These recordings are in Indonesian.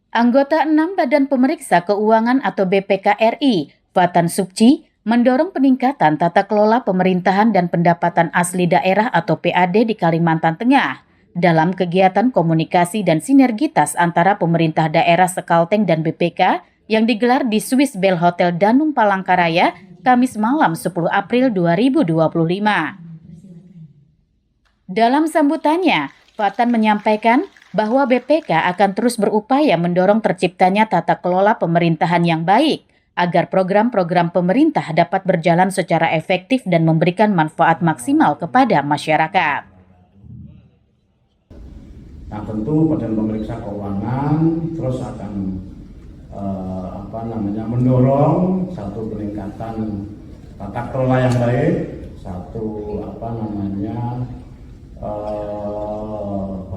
Anggota 6 Badan Pemeriksa Keuangan atau BPK RI, Fatan Supci, mendorong peningkatan tata kelola pemerintahan dan pendapatan asli daerah atau PAD di Kalimantan Tengah dalam kegiatan komunikasi dan sinergitas antara pemerintah daerah Sekalteng dan BPK yang digelar di Swiss Bell Hotel Danum Palangkaraya, Kamis malam 10 April 2025. Dalam sambutannya, Fatan menyampaikan bahwa BPK akan terus berupaya mendorong terciptanya tata kelola pemerintahan yang baik agar program-program pemerintah dapat berjalan secara efektif dan memberikan manfaat maksimal kepada masyarakat. Nah, tentu Badan Pemeriksa Keuangan terus akan mendorong satu peningkatan tata kelola yang baik, satu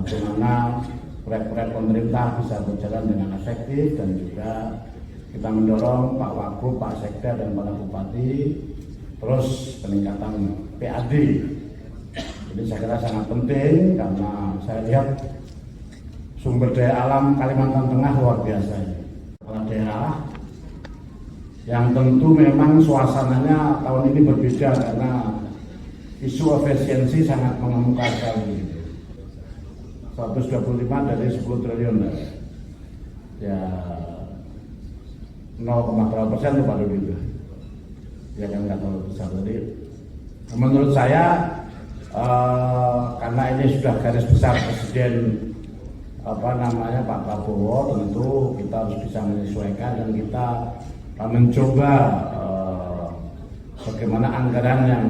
bagaimana proyek-proyek pemerintah bisa berjalan dengan efektif, dan juga kita mendorong Pak Wagub, Pak Sekda, dan para bupati terus peningkatan PAD. Jadi saya kira sangat penting karena saya lihat sumber daya alam Kalimantan Tengah luar biasa ini. Kepala daerah yang tentu memang suasananya tahun ini berbeda karena isu efisiensi sangat mengemuka sekali. 125 dari 10 triliun ya 0,berapa% itu baru gitu ya, kan nggak terlalu besar. Jadi menurut saya karena ini sudah garis besar Presiden Pak Prabowo, tentu kita harus bisa menyesuaikan dan kita mencoba bagaimana anggaran yang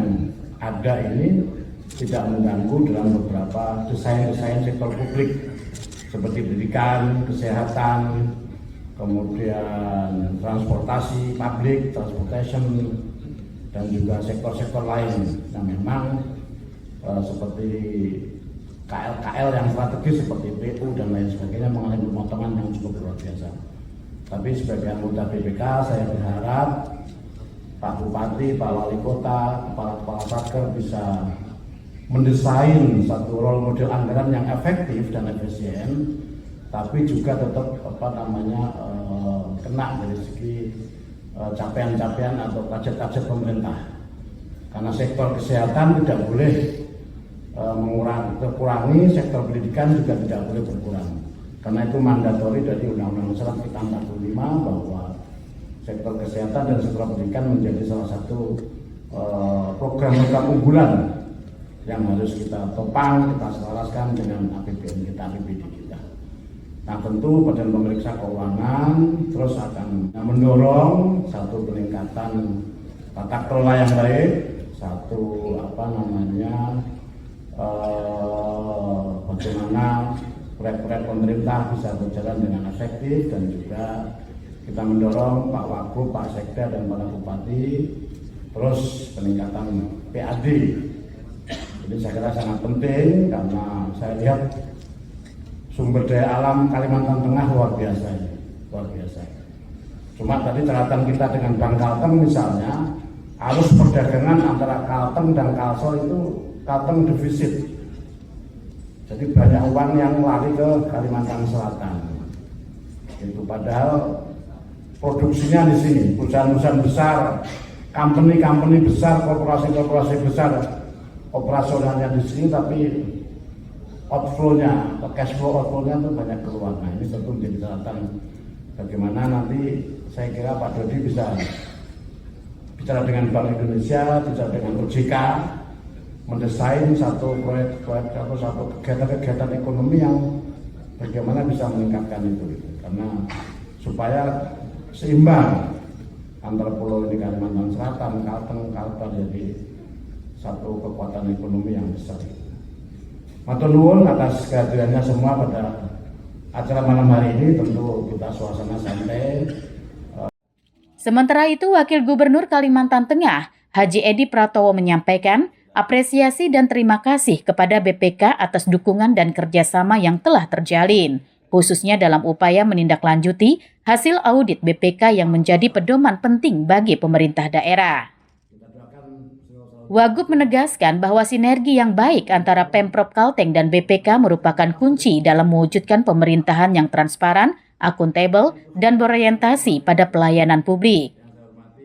ada ini tidak mengganggu dalam beberapa desain sektor publik seperti pendidikan, kesehatan, kemudian transportasi publik, transportation, dan juga sektor-sektor lain. Nah, memang seperti KL yang strategis seperti PU dan lain sebagainya mengalami pemotongan yang cukup luar biasa. Tapi sebagai anggota BPK saya berharap Pak Bupati, Pak Wali Kota, Kepala-Kepala Satker bisa mendesain satu role model anggaran yang efektif dan efisien, tapi juga tetap kena dari segi capaian-capaian atau target-target pemerintah. Karena sektor kesehatan tidak boleh terkurangi, sektor pendidikan juga tidak boleh berkurang. Karena itu mandatori dari Undang-Undang Dasar kita 45 bahwa sektor kesehatan dan sektor pendidikan menjadi salah satu program-program unggulan yang harus kita topang, kita selaraskan dengan APBN kita, APBD kita. Nah, tentu Badan Pemeriksa Keuangan terus akan mendorong satu peningkatan tata kelola yang baik, satu bagaimana proyek-proyek pemerintah bisa berjalan dengan efektif, dan juga kita mendorong Pak Wagub, Pak Sekda, dan para bupati terus peningkatan PAD. Jadi saya kira sangat penting karena saya lihat sumber daya alam Kalimantan Tengah luar biasa ini, luar biasa. Cuma tadi catatan kita dengan Bank Kalteng misalnya, arus perdagangan antara Kalteng dan Kalsel itu Kalteng defisit. Jadi banyak uang yang lari ke Kalimantan Selatan. Itu padahal produksinya di sini, perusahaan-perusahaan besar, company besar, korporasi besar, operasionalnya di sini, tapi outflow-nya, atau cash flow outflow-nya itu banyak keluar. Nah, ini tentu menjadi catatan bagaimana nanti saya kira Pak Dodi bisa bicara dengan Bank Indonesia, bicara dengan OJK, mendesain satu proyek atau satu kegiatan ekonomi yang bagaimana bisa meningkatkan itu. Karena supaya seimbang antara pulau ini Kalimantan Selatan, Kalteng, Kalbar jadi satu kekuatan ekonomi yang besar. Matur nuwun atas kehadirannya semua pada acara malam hari ini. Tentu kita suasana santai. Sementara itu, Wakil Gubernur Kalimantan Tengah, Haji Edi Pratowo menyampaikan apresiasi dan terima kasih kepada BPK atas dukungan dan kerjasama yang telah terjalin, khususnya dalam upaya menindaklanjuti hasil audit BPK yang menjadi pedoman penting bagi pemerintah daerah. Wagub menegaskan bahwa sinergi yang baik antara Pemprov Kalteng dan BPK merupakan kunci dalam mewujudkan pemerintahan yang transparan, akuntabel, dan berorientasi pada pelayanan publik.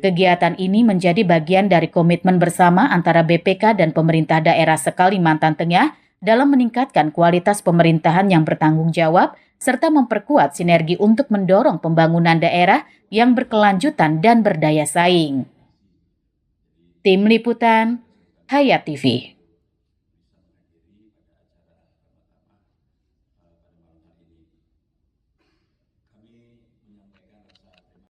Kegiatan ini menjadi bagian dari komitmen bersama antara BPK dan pemerintah daerah Kalimantan Tengah dalam meningkatkan kualitas pemerintahan yang bertanggung jawab serta memperkuat sinergi untuk mendorong pembangunan daerah yang berkelanjutan dan berdaya saing. Tim Liputan, Hayat TV.